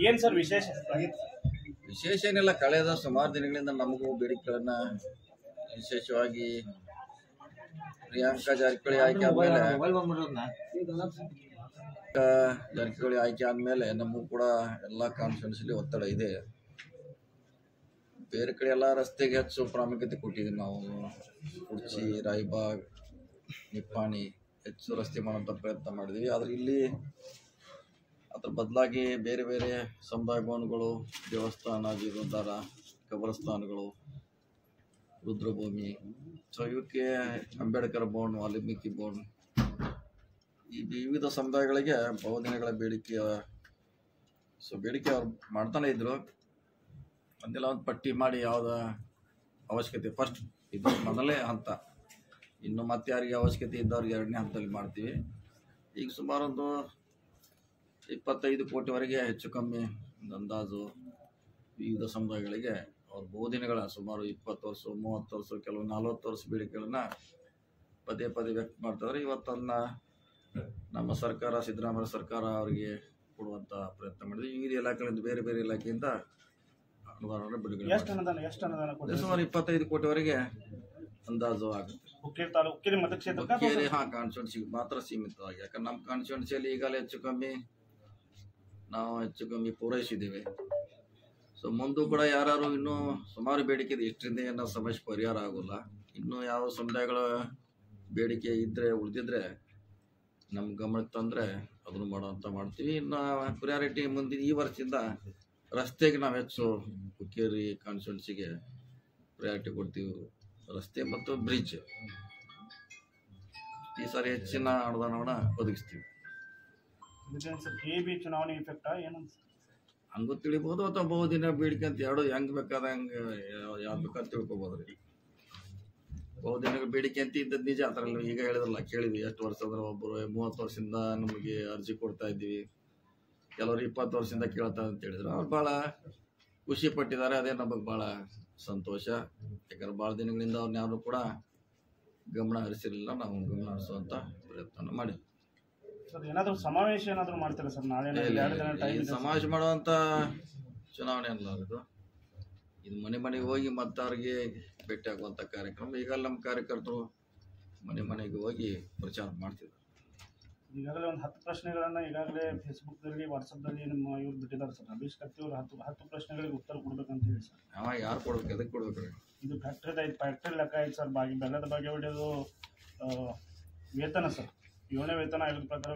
ಏನ್ ಸರ್ ವಿಶೇಷ? ವಿಶೇಷ ಏನಿಲ್ಲ. ಕಳೆದ ಸುಮಾರು ದಿನಗಳಿಂದ ನಮಗೂ ಬೇಡಿಕೆಗಳನ್ನ ವಿಶೇಷವಾಗಿ ಪ್ರಿಯಾಂಕಾ ಜಾರಕಿಹೊಳಿ ಆಯ್ಕೆ ಆದ್ಮೇಲೆ ನಮಗೂ ಕೂಡ ಎಲ್ಲ ಕಾನ್ಸ್ಟಿಟ್ಯೂನ್ಸಿಲಿ ಒತ್ತಡ ಇದೆ. ಬೇರೆ ಕಡೆ ಎಲ್ಲ ರಸ್ತೆಗೆ ಹೆಚ್ಚು ಪ್ರಾಮುಖ್ಯತೆ ಕೊಟ್ಟಿದ್ದೀವಿ ನಾವು. ಕುರ್ಚಿ, ರಾಯಬಾಗ್, ನಿಪ್ಪಾಣಿ ಹೆಚ್ಚು ರಸ್ತೆ ಮಾಡುವಂಥ ಪ್ರಯತ್ನ ಮಾಡಿದ್ವಿ. ಆದರೆ ಇಲ್ಲಿ ಅದ್ರ ಬದಲಾಗಿ ಬೇರೆ ಬೇರೆ ಸಮುದಾಯ ಭವನಗಳು, ದೇವಸ್ಥಾನ, ಜೀರ್ಣೋದ್ಧಾರ, ಕಬರಸ್ಥಾನಗಳು, ರುದ್ರಭೂಮಿ, ಸೊ ಇವಕ್ಕೆ ಅಂಬೇಡ್ಕರ್ ಭವನ, ವಾಲ್ಮೀಕಿ ಭವನ, ಈ ವಿವಿಧ ಸಮುದಾಯಗಳಿಗೆ ಬಹುದಿನಗಳ ಬೇಡಿಕೆ ಅವ್ರು ಮಾಡ್ತಾನೆ ಇದ್ರು. ಒಂದೆಲ್ಲ ಒಂದು ಪಟ್ಟಿ ಮಾಡಿ ಯಾವುದ ಅವಶ್ಯಕತೆ ಫಸ್ಟ್ ಇದು ಮೊದಲೇ ಹಂತ, ಇನ್ನು ಮತ್ತೆ ಯಾರಿಗೆ ಅವಶ್ಯಕತೆ ಇದ್ದವ್ರಿಗೆ ಎರಡನೇ ಹಂತದಲ್ಲಿ ಮಾಡ್ತೀವಿ. ಈಗ ಸುಮಾರು ಒಂದು 25 ಕೋಟಿವರೆಗೆ ಹೆಚ್ಚು ಕಮ್ಮಿ ಅಂದಾಜು ವಿವಿಧ ಸಮುದಾಯಗಳಿಗೆ ಅವ್ರ ಬಹುದಿನಗಳ ಸುಮಾರು 20 ವರ್ಷ, 30 ವರ್ಷ, ಕೆಲವು 40 ವರ್ಷ ಬೇಡಿಕೆಗಳನ್ನ ಪದೇ ಪದೇ ವ್ಯಕ್ತ ಮಾಡ್ತಾರೆ. ಇವತ್ತನ್ನ ನಮ್ಮ ಸರ್ಕಾರ, ಸಿದ್ದರಾಮಯ್ಯ ಸರ್ಕಾರ ಅವರಿಗೆ ಕೊಡುವಂಥ ಪ್ರಯತ್ನ ಮಾಡಿದ್ವಿ. ವಿವಿಧ ಇಲಾಖೆಗಳಿಂದ, ಬೇರೆ ಬೇರೆ ಇಲಾಖೆಯಿಂದ ಅನುದಾನ ಬಿಡುಗಡೆ ಸುಮಾರು 25 ಕೋಟಿವರೆಗೆ ಅಂದಾಜು ಆಗುತ್ತೆ. ಹುಕ್ಕೇರಿ ಕಾನ್ಸ್ಟಿಟ್ಯೂನ್ಸಿಗೆ ಮಾತ್ರ ಸೀಮಿತವಾಗಿ, ಯಾಕಂದ್ರೆ ನಮ್ಮ ಕಾನ್ಸ್ಟಿಟ್ಯೂನ್ಸಿಯಲ್ಲಿ ಈಗಾಗಲೇ ಹೆಚ್ಚು ಕಮ್ಮಿ ಪೂರೈಸಿದ್ದೇವೆ. ಸೊ ಮುಂದೂ ಕೂಡ ಯಾರು ಇನ್ನೂ ಸುಮಾರು ಬೇಡಿಕೆ ಇದೆ. ಇಷ್ಟರಿಂದ ಏನೋ ಸಮಸ್ಯೆ ಪರಿಹಾರ ಆಗೋಲ್ಲ. ಇನ್ನೂ ಯಾವ ಸಮುದಾಯಗಳ ಬೇಡಿಕೆ ಇದ್ದರೆ ಉಳಿದಿದ್ರೆ ನಮ್ಮ ಗಮನಕ್ಕೆ ತಂದರೆ ಅದನ್ನು ಮಾಡ್ತೀವಿ. ಇನ್ನು ಪ್ರಿಯಾರಿಟಿ ಮುಂದಿನ ಈ ವರ್ಷದಿಂದ ರಸ್ತೆಗೆ ನಾವು ಹೆಚ್ಚು ಹುಕ್ಕೇರಿ ಕಾನ್ಸ್ಟಿಟ್ಯೂನ್ಸಿಗೆ ಪ್ರಿಯಾರಿಟಿ ಕೊಡ್ತೀವಿ. ರಸ್ತೆ ಮತ್ತು ಬ್ರಿಡ್ಜ್ ಈ ಸಾರಿ ಹೆಚ್ಚಿನ ಅನುದಾನವನ್ನು ಒದಗಿಸ್ತೀವಿ. ಚುನಾವಣೆ ಇಫೆಕ್ಟ್ ಹಂಗೂ ತಿಳಿಬಹುದು, ಅಥವಾ ಬಹುದಿನ ಬೇಡಿಕೆ ಅಂತ ಎರಡು ಹೆಂಗ್ ಬೇಕಾದ ಹಂಗೆ ಯಾವ್ದು ಬೇಕಾದ ತಿಳ್ಕೊಬೋದು ರೀ. ಬಹುದಿನ ಬೇಡಿಕೆ ಅಂತ ಇದ್ದದ್ದು ನಿಜ. ಅದರಲ್ಲಿ ಈಗ ಹೇಳಿದ್ರಲ್ಲ, ಕೇಳಿದ್ವಿ ಎಷ್ಟು ವರ್ಷ ಅಂದ್ರೆ ಒಬ್ಬರು 30 ವರ್ಷದಿಂದ ನಮಗೆ ಅರ್ಜಿ ಕೊಡ್ತಾ ಇದ್ದೀವಿ, ಕೆಲವರು 20 ವರ್ಷದಿಂದ ಕೇಳ್ತಾ ಅಂತ ಹೇಳಿದ್ರು. ಅವ್ರು ಭಾಳ ಖುಷಿ ಪಟ್ಟಿದ್ದಾರೆ. ಅದೇ ನಮಗೆ ಭಾಳ ಸಂತೋಷ. ಯಾಕಂದ್ರೆ ಭಾಳ ದಿನಗಳಿಂದ ಅವ್ರನ್ನ ಯಾರು ಕೂಡ ಗಮನ ಹರಿಸಿರಲಿಲ್ಲ. ನಾವು ಗಮನ ಹರಿಸುವಂಥ ಪ್ರಯತ್ನ ಮಾಡಿ ಏನಾದರೂ ಸಮಾವೇಶ ಏನಾದರೂ ಮಾಡ್ತಾರೆ ಸರ್? ನಾಳೆ ಸಮಾವೇಶ ಮಾಡುವಂಥ ಚುನಾವಣೆ ಅಲ್ಲ ಇದು ಮನೆಗೆ ಹೋಗಿ ಮತ್ತೆ ಅವ್ರಿಗೆ ಭೇಟಿ ಆಗುವಂಥ ಕಾರ್ಯಕ್ರಮ. ಈಗಲೇ ನಮ್ಮ ಕಾರ್ಯಕರ್ತರು ಮನೆಗೆ ಹೋಗಿ ಪ್ರಚಾರ ಮಾಡ್ತಿದ್ದಾರೆ. ಈಗಾಗಲೇ ಒಂದು 10 ಪ್ರಶ್ನೆಗಳನ್ನು ಈಗಾಗಲೇ ಫೇಸ್ಬುಕ್ದಲ್ಲಿ, ವಾಟ್ಸಪ್ದಲ್ಲಿ ನಿಮ್ಮ ಇವ್ರು ಬಿಟ್ಟಿದ್ದಾರೆ ಸರ್. ರಮೇಶ್ ಕತ್ತಿ ಅವರು 10 ಪ್ರಶ್ನೆಗಳಿಗೆ ಉತ್ತರ ಕೊಡ್ಬೇಕಂತ ಹೇಳಿ ಸರ್. ಯಾರು ಕೊಡ್ಬೇಕು? ಎದಕ್ಕೆ ಕೊಡ್ಬೇಕು? ಇದು ಫ್ಯಾಕ್ಟ್ರಿ ಲೆಕ್ಕ ಐತೆ ಸರ್. ಬೆಲ್ಲದ ಬಗ್ಗೆ ಹೊಡೆಯೋದು ವೇತನ ಸರ್, 7ನೇ ವೇತನ ಆಯೋಗದ ಪ್ರಕಾರ